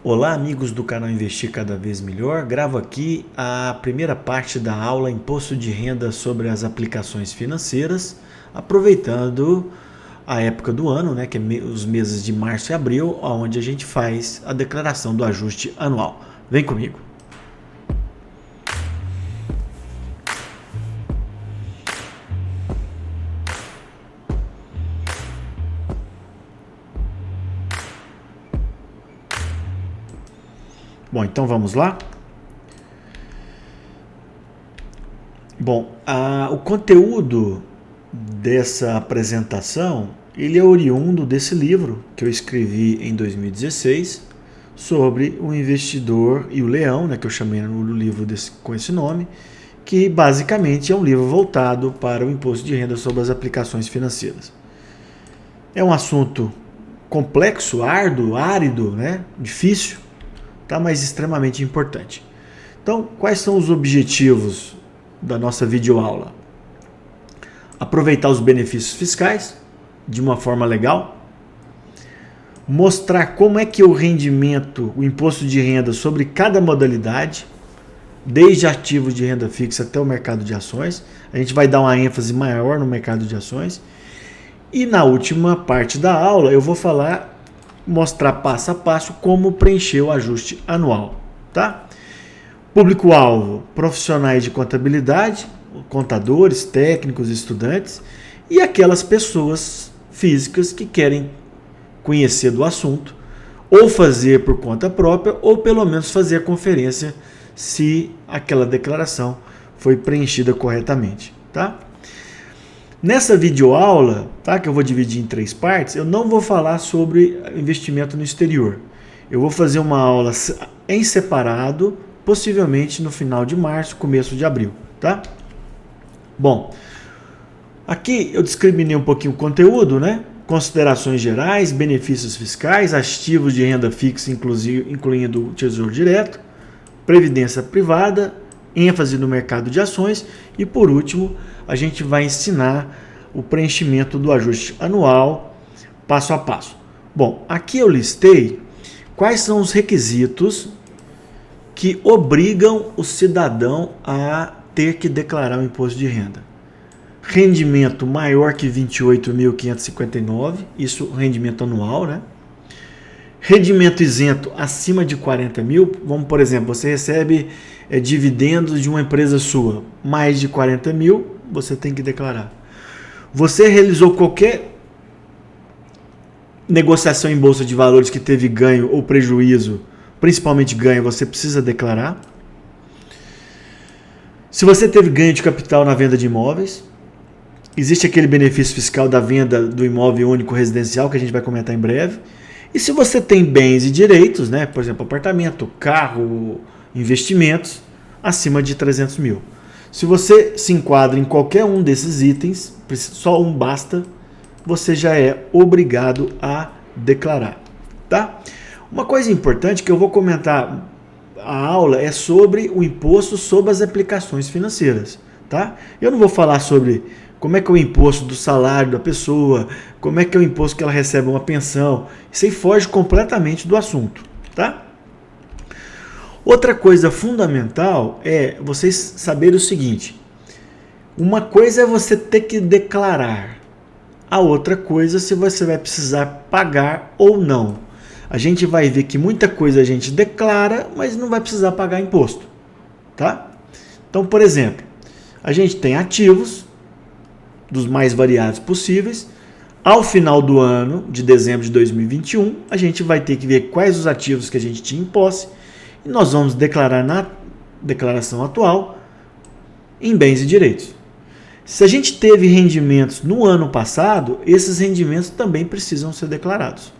Olá, amigos do canal Investir Cada Vez Melhor. Gravo aqui a primeira parte da aula Imposto de Renda sobre as Aplicações Financeiras, aproveitando a época do ano, que é os meses de março e abril, onde a gente faz a declaração do ajuste anual. Vem comigo. Bom, então vamos lá? Bom, o conteúdo dessa apresentação, ele é oriundo desse livro que eu escrevi em 2016 sobre o investidor e o leão, que eu chamei no livro com esse nome, que basicamente é um livro voltado para o imposto de renda sobre as aplicações financeiras. É um assunto complexo, árduo, árido, difícil, mas extremamente importante. Então, quais são os objetivos da nossa videoaula? Aproveitar os benefícios fiscais de uma forma legal, mostrar como é que o rendimento, o imposto de renda sobre cada modalidade, desde ativos de renda fixa até o mercado de ações, a gente vai dar uma ênfase maior no mercado de ações. E na última parte da aula eu vou mostrar passo a passo como preencher o ajuste anual, tá? Público-alvo, profissionais de contabilidade, contadores, técnicos, estudantes e aquelas pessoas físicas que querem conhecer do assunto ou fazer por conta própria ou pelo menos fazer a conferência se aquela declaração foi preenchida corretamente, tá? Nessa videoaula, que eu vou dividir em 3 partes, eu não vou falar sobre investimento no exterior. Eu vou fazer uma aula em separado, possivelmente no final de março, começo de abril, tá? Bom, aqui eu discriminei um pouquinho o conteúdo, Considerações gerais, benefícios fiscais, ativos de renda fixa, incluindo o Tesouro Direto, previdência privada, ênfase no mercado de ações e, por último, a gente vai ensinar o preenchimento do ajuste anual passo a passo. Bom, aqui eu listei quais são os requisitos que obrigam o cidadão a ter que declarar o imposto de renda. Rendimento maior que 28.559, isso rendimento anual, Rendimento isento acima de 40 mil, vamos, por exemplo, você recebe dividendos de uma empresa sua, mais de 40 mil, você tem que declarar. Você realizou qualquer negociação em bolsa de valores que teve ganho ou prejuízo, principalmente ganho, você precisa declarar. Se você teve ganho de capital na venda de imóveis, existe aquele benefício fiscal da venda do imóvel único residencial, que a gente vai comentar em breve. E se você tem bens e direitos, por exemplo, apartamento, carro, investimentos, acima de 300 mil. Se você se enquadra em qualquer um desses itens, só um basta, você já é obrigado a declarar, tá? Uma coisa importante que eu vou comentar, a aula é sobre o imposto sobre as aplicações financeiras, tá? Eu não vou falar sobre como é que é o imposto do salário da pessoa, como é que é o imposto que ela recebe uma pensão. Isso aí foge completamente do assunto, tá? Outra coisa fundamental é vocês saberem o seguinte: uma coisa é você ter que declarar, a outra coisa é se você vai precisar pagar ou não. A gente vai ver que muita coisa a gente declara, mas não vai precisar pagar imposto, tá? Então, por exemplo, a gente tem ativos dos mais variados possíveis. Ao final do ano, de dezembro de 2021, a gente vai ter que ver quais os ativos que a gente tinha em posse e nós vamos declarar na declaração atual em bens e direitos. Se a gente teve rendimentos no ano passado, esses rendimentos também precisam ser declarados,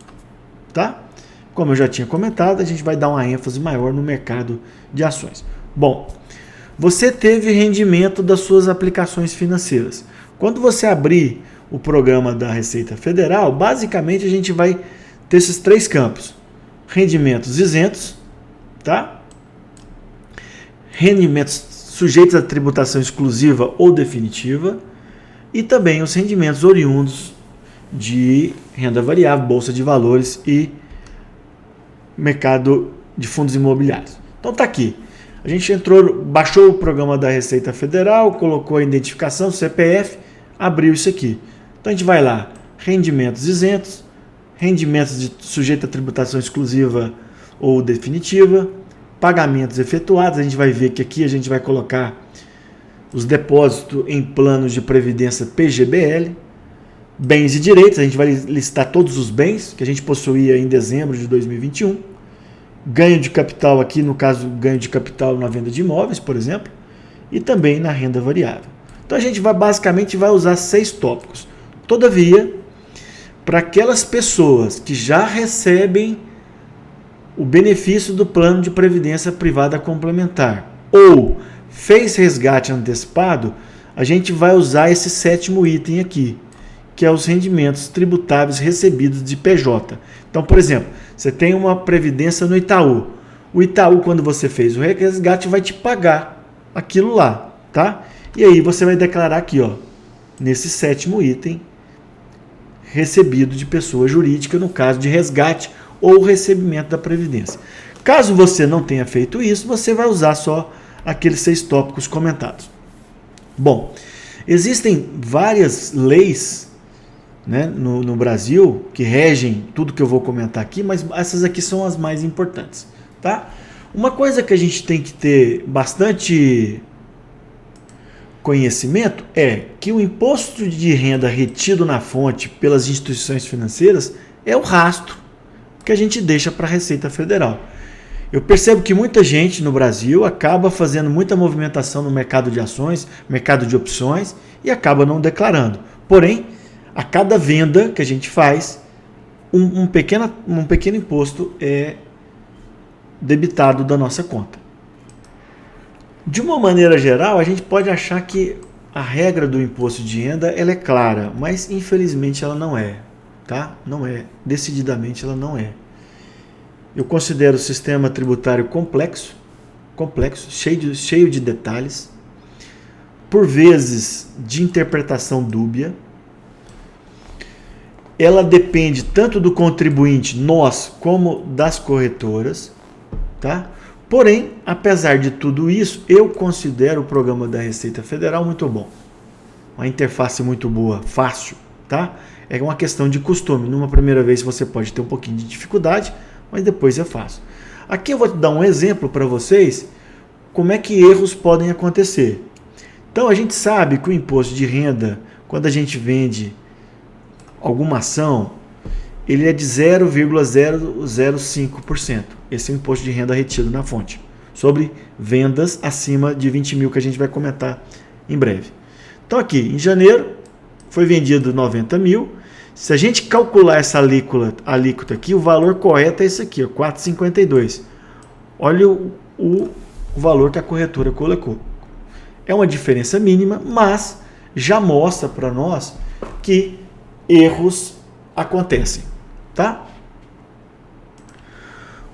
tá? Como eu já tinha comentado, a gente vai dar uma ênfase maior no mercado de ações. Bom, você teve rendimento das suas aplicações financeiras. Quando você abrir o programa da Receita Federal, basicamente a gente vai ter esses 3 campos: rendimentos isentos, tá? Rendimentos sujeitos à tributação exclusiva ou definitiva e também os rendimentos oriundos de renda variável, bolsa de valores e mercado de fundos imobiliários. Então tá aqui. A gente entrou, baixou o programa da Receita Federal, colocou a identificação, CPF, abriu isso aqui. Então a gente vai lá, rendimentos isentos, rendimentos sujeitos a tributação exclusiva ou definitiva, pagamentos efetuados. A gente vai ver que aqui a gente vai colocar os depósitos em planos de previdência PGBL, bens e direitos. A gente vai listar todos os bens que a gente possuía em dezembro de 2021. Ganho de capital aqui, no caso, ganho de capital na venda de imóveis, por exemplo, e também na renda variável. Então a gente basicamente vai usar 6 tópicos. Todavia, para aquelas pessoas que já recebem o benefício do plano de previdência privada complementar ou fez resgate antecipado, a gente vai usar esse 7º item aqui, que é os rendimentos tributáveis recebidos de PJ. Então, por exemplo, você tem uma previdência no Itaú. O Itaú, quando você fez o resgate, vai te pagar aquilo lá, tá? E aí você vai declarar aqui, ó, nesse 7º item, recebido de pessoa jurídica, no caso de resgate ou recebimento da previdência. Caso você não tenha feito isso, você vai usar só aqueles 6 tópicos comentados. Bom, existem várias leis, né, no Brasil que regem tudo que eu vou comentar aqui, mas essas aqui são as mais importantes, tá? Uma coisa que a gente tem que ter bastante conhecimento é que o imposto de renda retido na fonte pelas instituições financeiras é o rastro que a gente deixa para a Receita Federal. Eu percebo que muita gente no Brasil acaba fazendo muita movimentação no mercado de ações, mercado de opções, e acaba não declarando. Porém, a cada venda que a gente faz, um pequeno imposto é debitado da nossa conta. De uma maneira geral, a gente pode achar que a regra do imposto de renda ela é clara, mas infelizmente ela não é, tá? Não é. Decididamente ela não é. Eu considero o sistema tributário complexo, cheio de detalhes, por vezes de interpretação dúbia. Ela depende tanto do contribuinte, nós, como das corretoras, tá? Porém, apesar de tudo isso, eu considero o programa da Receita Federal muito bom. Uma interface muito boa, fácil, tá? É uma questão de costume. Numa primeira vez você pode ter um pouquinho de dificuldade, mas depois é fácil. Aqui eu vou te dar um exemplo para vocês como é que erros podem acontecer. Então a gente sabe que o imposto de renda, quando a gente vende alguma ação, ele é de 0,005%. Esse é o imposto de renda retido na fonte, sobre vendas acima de 20 mil, que a gente vai comentar em breve. Então aqui, em janeiro, foi vendido 90 mil. Se a gente calcular essa alíquota aqui, o valor correto é esse aqui, 4,52. Olha o valor que a corretora colocou. É uma diferença mínima, mas já mostra para nós que erros acontecem, tá?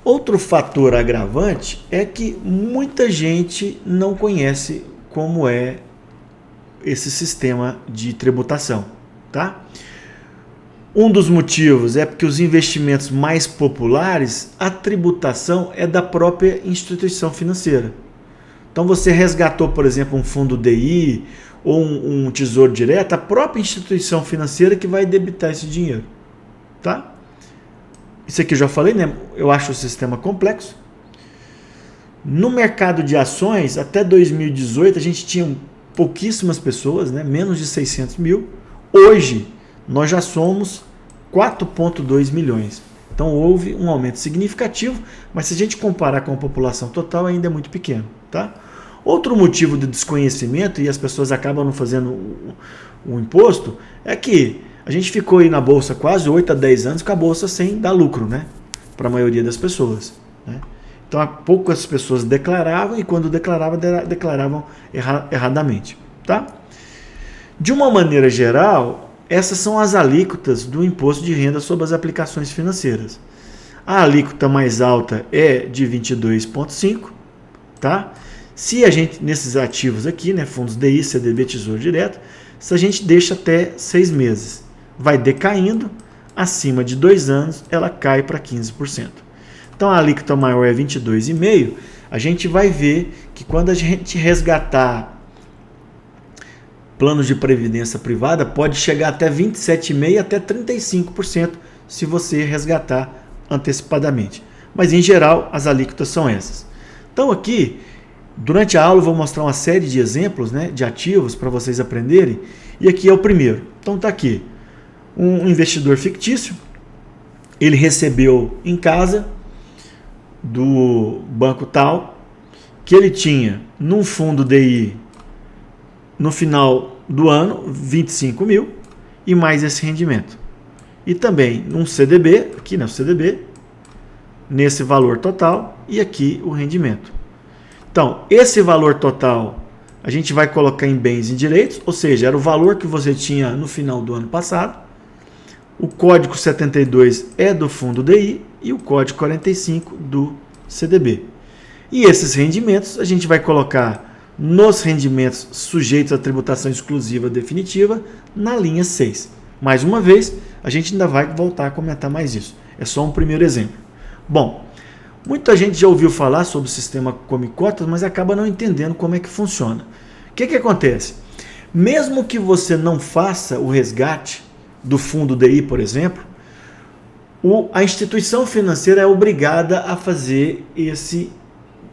Outro fator agravante é que muita gente não conhece como é esse sistema de tributação, tá? Um dos motivos é porque os investimentos mais populares, a tributação é da própria instituição financeira. Então você resgatou, por exemplo, um fundo DI ou um tesouro direto, a própria instituição financeira que vai debitar esse dinheiro, tá? Isso aqui eu já falei, né? Eu acho o sistema complexo. No mercado de ações, até 2018, a gente tinha pouquíssimas pessoas, né? Menos de 600 mil. Hoje, nós já somos 4,2 milhões. Então, houve um aumento significativo, mas se a gente comparar com a população total, ainda é muito pequeno, tá? Outro motivo de desconhecimento, e as pessoas acabam não fazendo o imposto, é que a gente ficou aí na Bolsa quase 8 a 10 anos com a Bolsa sem dar lucro, né? Para a maioria das pessoas, né? Então, há poucas pessoas declaravam e quando declaravam erradamente, tá? De uma maneira geral, essas são as alíquotas do imposto de renda sobre as aplicações financeiras. A alíquota mais alta é de 22,5%, tá? Se a gente, nesses ativos aqui, né, fundos DI, CDB, Tesouro Direto, se a gente deixa até 6 meses, vai decaindo, acima de 2 anos, ela cai para 15%. Então a alíquota maior é 22,5%. A gente vai ver que quando a gente resgatar planos de previdência privada, pode chegar até 27,5% até 35% se você resgatar antecipadamente. Mas em geral as alíquotas são essas. Então aqui, durante a aula eu vou mostrar uma série de exemplos, né, de ativos para vocês aprenderem. E aqui é o primeiro. Então está aqui um investidor fictício. Ele recebeu em casa do banco tal que ele tinha num fundo DI no final do ano 25 mil e mais esse rendimento. E também num CDB, aqui no CDB, nesse valor total e aqui o rendimento. Então, esse valor total a gente vai colocar em bens e direitos, ou seja, era o valor que você tinha no final do ano passado. O código 72 é do fundo DI e o código 45 do CDB. E esses rendimentos a gente vai colocar nos rendimentos sujeitos à tributação exclusiva definitiva na linha 6. Mais uma vez, a gente ainda vai voltar a comentar mais isso. É só um primeiro exemplo. Bom, muita gente já ouviu falar sobre o sistema Come Cotas, mas acaba não entendendo como é que funciona. O que acontece? Mesmo que você não faça o resgate do fundo DI, por exemplo, a instituição financeira é obrigada a fazer esse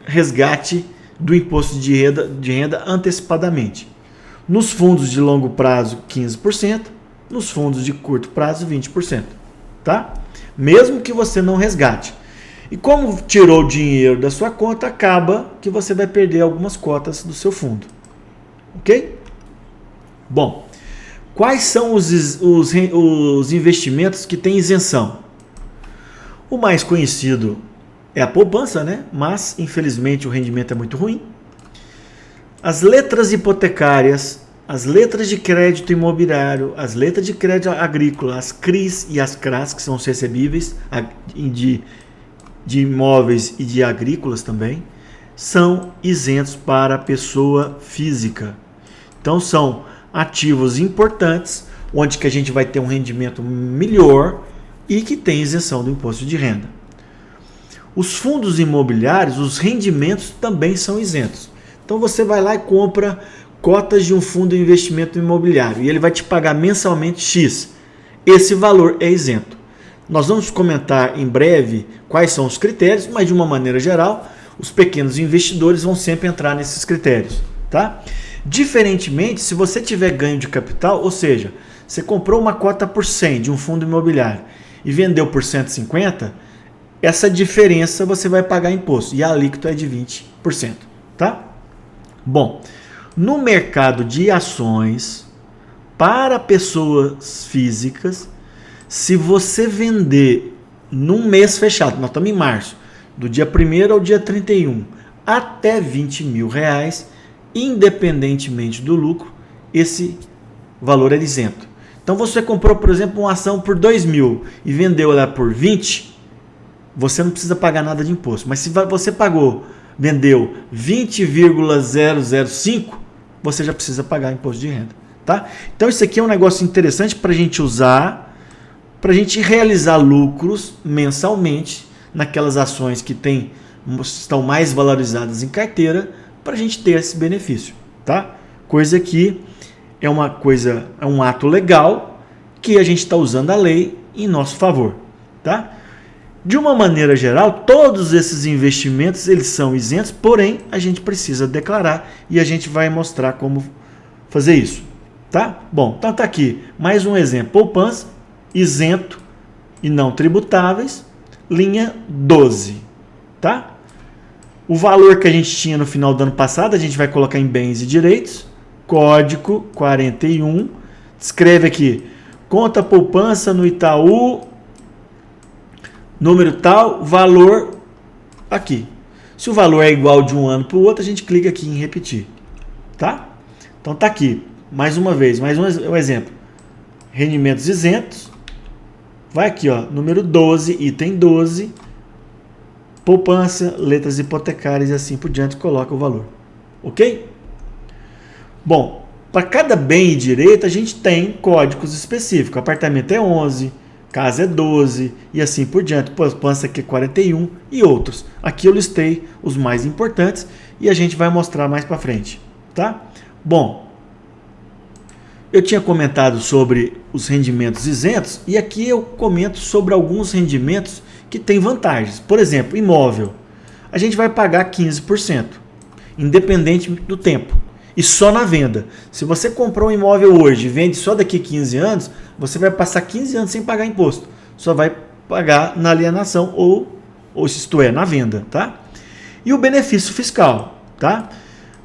resgate do imposto de renda antecipadamente. Nos fundos de longo prazo, 15%, nos fundos de curto prazo, 20%. Tá? Mesmo que você não resgate. E como tirou o dinheiro da sua conta, acaba que você vai perder algumas cotas do seu fundo. Ok? Bom, quais são os investimentos que têm isenção? O mais conhecido é a poupança, né? Mas, infelizmente, o rendimento é muito ruim. As letras hipotecárias, as letras de crédito imobiliário, as letras de crédito agrícola, as CRIs e as CRAs, que são os recebíveis de imóveis e de agrícolas também, são isentos para a pessoa física. Então, são ativos importantes, onde que a gente vai ter um rendimento melhor e que tem isenção do imposto de renda. Os fundos imobiliários, os rendimentos também são isentos. Então você vai lá e compra cotas de um fundo de investimento imobiliário e ele vai te pagar mensalmente X. Esse valor é isento. Nós vamos comentar em breve quais são os critérios, mas de uma maneira geral, os pequenos investidores vão sempre entrar nesses critérios, tá? Diferentemente, se você tiver ganho de capital, ou seja, você comprou uma cota por 100 de um fundo imobiliário e vendeu por 150, essa diferença você vai pagar imposto e a alíquota é de 20%, tá? Bom, no mercado de ações para pessoas físicas, se você vender num mês fechado, nós estamos em março, do dia 1º ao dia 31, até 20 mil reais, independentemente do lucro, esse valor é isento. Então você comprou, por exemplo, uma ação por 2 mil e vendeu ela por 20, você não precisa pagar nada de imposto. Mas se você vendeu 20,005, você já precisa pagar imposto de renda. Tá? Então isso aqui é um negócio interessante para a gente usar, para a gente realizar lucros mensalmente naquelas ações que estão mais valorizadas em carteira, para a gente ter esse benefício. Tá? Coisa que é um ato legal que a gente está usando a lei em nosso favor. Tá? De uma maneira geral, todos esses investimentos eles são isentos, porém a gente precisa declarar e a gente vai mostrar como fazer isso. Tá? Bom, então tá aqui mais um exemplo. Poupança, isento e não tributáveis, linha 12. Tá? O valor que a gente tinha no final do ano passado, a gente vai colocar em bens e direitos, código 41, escreve aqui, conta poupança no Itaú, número tal, valor aqui. Se o valor é igual de um ano para o outro, a gente clica aqui em repetir. Tá? Então tá aqui, mais uma vez, mais um exemplo. Rendimentos isentos, vai aqui, ó, número 12, item 12, poupança, letras hipotecárias e assim por diante, coloca o valor. Ok? Bom, para cada bem e direito a gente tem códigos específicos. Apartamento é 11, casa é 12 e assim por diante, poupança aqui é 41 e outros. Aqui eu listei os mais importantes e a gente vai mostrar mais para frente, tá? Bom, eu tinha comentado sobre os rendimentos isentos e aqui eu comento sobre alguns rendimentos que têm vantagens. Por exemplo, imóvel, a gente vai pagar 15%, independente do tempo. E só na venda. Se você comprou um imóvel hoje e vende só daqui 15 anos, você vai passar 15 anos sem pagar imposto. Só vai pagar na alienação ou isto é, na venda, tá? E o benefício fiscal, tá?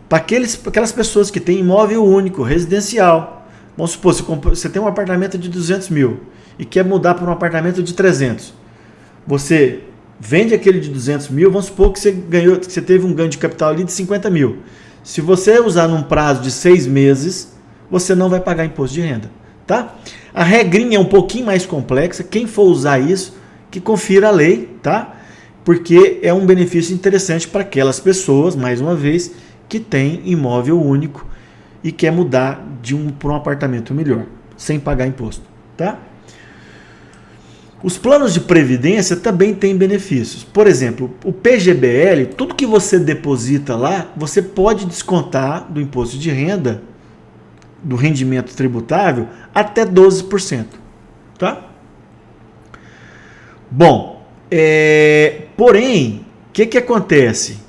Para aquelas pessoas que têm imóvel único, residencial. Vamos supor, você tem um apartamento de 200 mil e quer mudar para um apartamento de 300. Você vende aquele de 200 mil, vamos supor que você teve um ganho de capital ali de 50 mil. Se você usar num prazo de 6 meses, você não vai pagar imposto de renda, tá? A regrinha é um pouquinho mais complexa. Quem for usar isso, que confira a lei, tá? Porque é um benefício interessante para aquelas pessoas, mais uma vez, que têm imóvel único e quer mudar para um apartamento melhor, sem pagar imposto, tá? Os planos de previdência também têm benefícios. Por exemplo, o PGBL, tudo que você deposita lá, você pode descontar do imposto de renda, do rendimento tributável, até 12%. Tá? Bom, porém, o que acontece?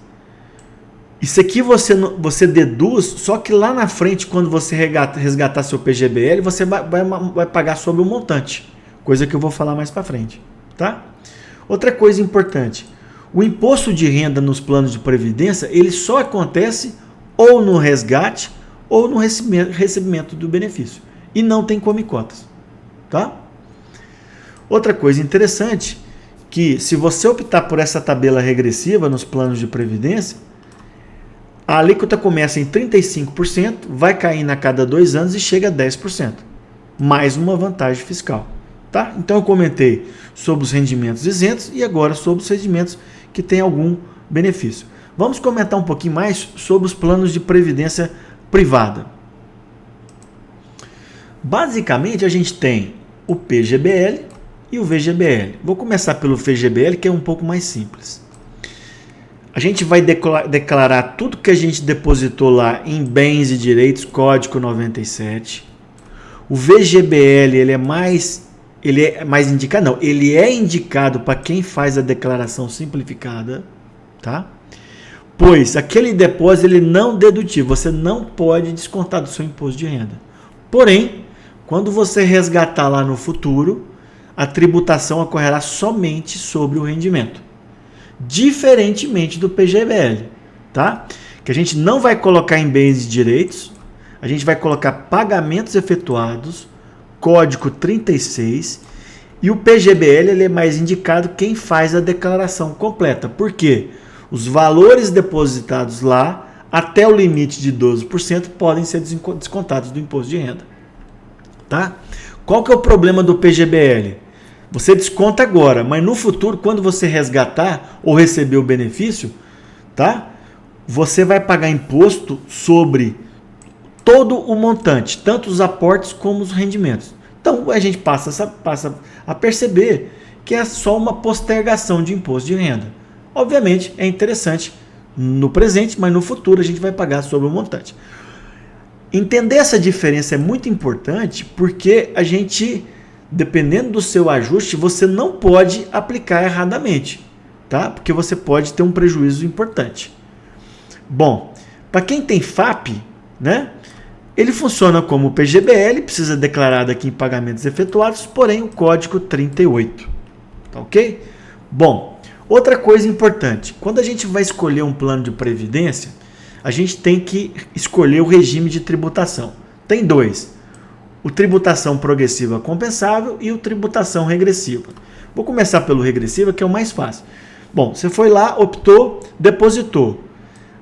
Isso aqui você deduz, só que lá na frente, quando você resgatar seu PGBL, você vai pagar sobre o montante. Coisa que eu vou falar mais para frente, tá? Outra coisa importante, o imposto de renda nos planos de previdência, ele só acontece ou no resgate ou no recebimento do benefício. E não tem come-cotas, tá? Outra coisa interessante, que se você optar por essa tabela regressiva nos planos de previdência, a alíquota começa em 35%, vai caindo a cada 2 anos e chega a 10%. Mais uma vantagem fiscal. Tá? Então eu comentei sobre os rendimentos isentos e agora sobre os rendimentos que têm algum benefício. Vamos comentar um pouquinho mais sobre os planos de previdência privada. Basicamente a gente tem o PGBL e o VGBL. Vou começar pelo VGBL, que é um pouco mais simples. A gente vai declarar tudo que a gente depositou lá em bens e direitos, código 97. O VGBL ele é mais indicado, não, ele é indicado para quem faz a declaração simplificada, tá? Pois aquele depósito ele não é dedutível, você não pode descontar do seu imposto de renda. Porém, quando você resgatar lá no futuro, a tributação ocorrerá somente sobre o rendimento, diferentemente do PGBL, tá? Que a gente não vai colocar em bens e direitos, a gente vai colocar pagamentos efetuados, código 36, e o PGBL ele é mais indicado quem faz a declaração completa. Por quê? Os valores depositados lá, até o limite de 12%, podem ser descontados do imposto de renda. Tá? Qual que é o problema do PGBL? Você desconta agora, mas no futuro, quando você resgatar ou receber o benefício, tá? Você vai pagar imposto sobre todo o montante, tanto os aportes como os rendimentos. Então a gente passa a perceber que é só uma postergação de imposto de renda. Obviamente é interessante no presente, mas no futuro a gente vai pagar sobre o montante. Entender essa diferença é muito importante porque a gente, dependendo do seu ajuste, você não pode aplicar erradamente, tá? Porque você pode ter um prejuízo importante. Bom, para quem tem FAP, né? Ele funciona como o PGBL, precisa declarar aqui em pagamentos efetuados, porém o código 38. Tá ok? Bom, outra coisa importante, quando a gente vai escolher um plano de previdência, a gente tem que escolher o regime de tributação. Tem dois, o tributação progressiva compensável e o tributação regressiva. Vou começar pelo regressivo, que é o mais fácil. Bom, você foi lá, optou, depositou.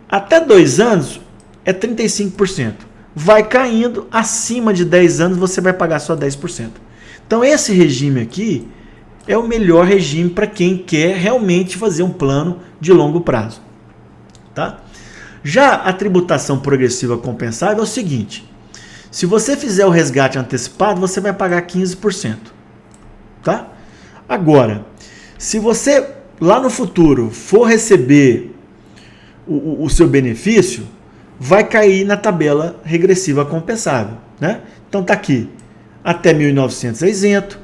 Até 2 anos é 35%. Vai caindo, acima de 10 anos você vai pagar só 10%. Então esse regime aqui é o melhor regime para quem quer realmente fazer um plano de longo prazo. Tá? Já a tributação progressiva compensável é o seguinte, se você fizer o resgate antecipado, você vai pagar 15%. tá? Agora, se você lá no futuro for receber o seu benefício, vai cair na tabela regressiva compensável, né? Então tá aqui, até 1.900 é isento,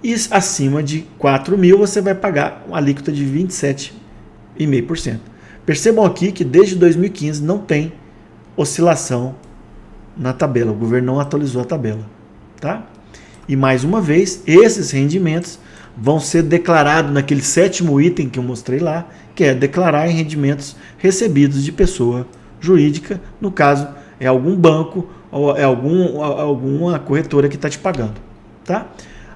e acima de 4.000 você vai pagar uma alíquota de 27,5%. Percebam aqui que desde 2015 não tem oscilação na tabela, o governo não atualizou a tabela, tá? E mais uma vez, esses rendimentos vão ser declarados naquele 7º item que eu mostrei lá, que é declarar em rendimentos recebidos de pessoa jurídica, no caso é algum banco ou é alguma corretora que está te pagando, tá?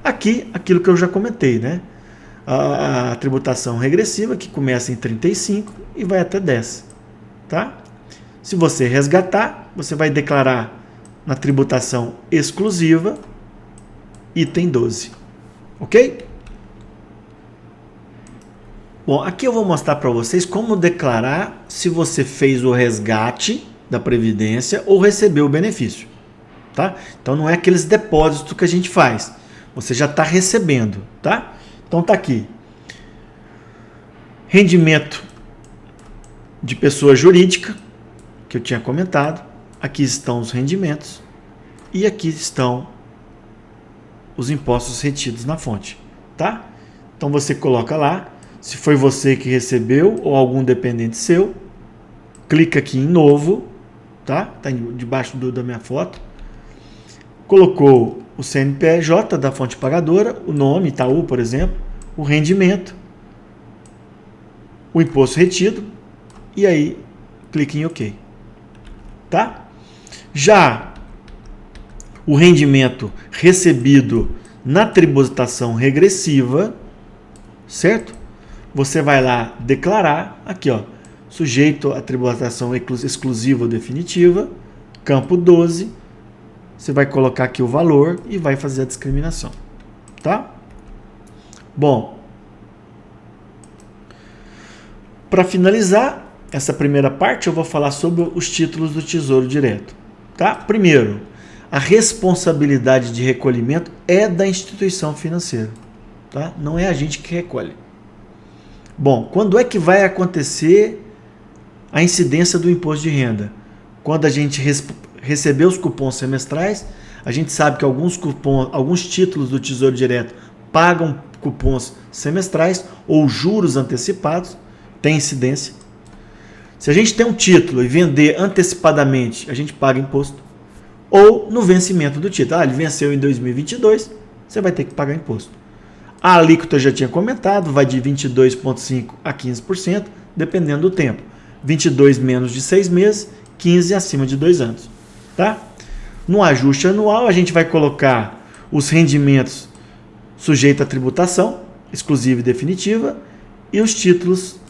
Aqui, aquilo que eu já comentei, né? A tributação regressiva que começa em 35 e vai até 10, tá? Se você resgatar, você vai declarar na tributação exclusiva, item 12, ok? Bom, aqui eu vou mostrar para vocês como declarar se você fez o resgate da Previdência ou recebeu o benefício, tá? Então não é aqueles depósitos que a gente faz, você já está recebendo, tá? Então tá aqui, rendimento de pessoa jurídica, que eu tinha comentado, aqui estão os rendimentos e aqui estão os impostos retidos na fonte, tá? Então você coloca lá, se foi você que recebeu ou algum dependente seu, clica aqui em novo, tá? Tá debaixo da minha foto. Colocou o CNPJ da fonte pagadora, o nome, Itaú, por exemplo, o rendimento, o imposto retido e aí clique em OK, tá? Já o rendimento recebido na tributação regressiva, certo? Você vai lá declarar, aqui ó, sujeito à tributação exclusiva ou definitiva, campo 12, você vai colocar aqui o valor e vai fazer a discriminação, tá? Bom, para finalizar essa primeira parte, eu vou falar sobre os títulos do Tesouro Direto, tá? Primeiro, a responsabilidade de recolhimento é da instituição financeira, tá? Não é a gente que recolhe. Bom, quando é que vai acontecer a incidência do imposto de renda? Quando a gente receber os cupons semestrais, a gente sabe que alguns títulos do Tesouro Direto pagam cupons semestrais ou juros antecipados, tem incidência. Se a gente tem um título e vender antecipadamente, a gente paga imposto. Ou no vencimento do título. Ele venceu em 2022, você vai ter que pagar imposto. A alíquota eu já tinha comentado, vai de 22,5% a 15%, dependendo do tempo. 22 menos de 6 meses, 15 acima de 2 anos. Tá? No ajuste anual, a gente vai colocar os rendimentos sujeitos à tributação, exclusiva e definitiva, e os títulos,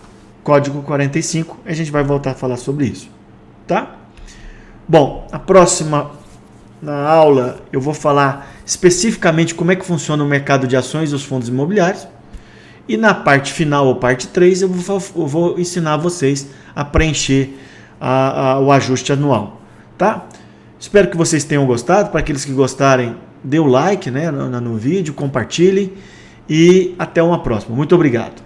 código 45, a gente vai voltar a falar sobre isso. Tá? Bom, na aula eu vou falar especificamente como é que funciona o mercado de ações e os fundos imobiliários. E na parte final, ou parte 3, eu vou ensinar vocês a preencher o ajuste anual. Tá? Espero que vocês tenham gostado. Para aqueles que gostarem, dê o like, né, no vídeo, compartilhem e até uma próxima. Muito obrigado.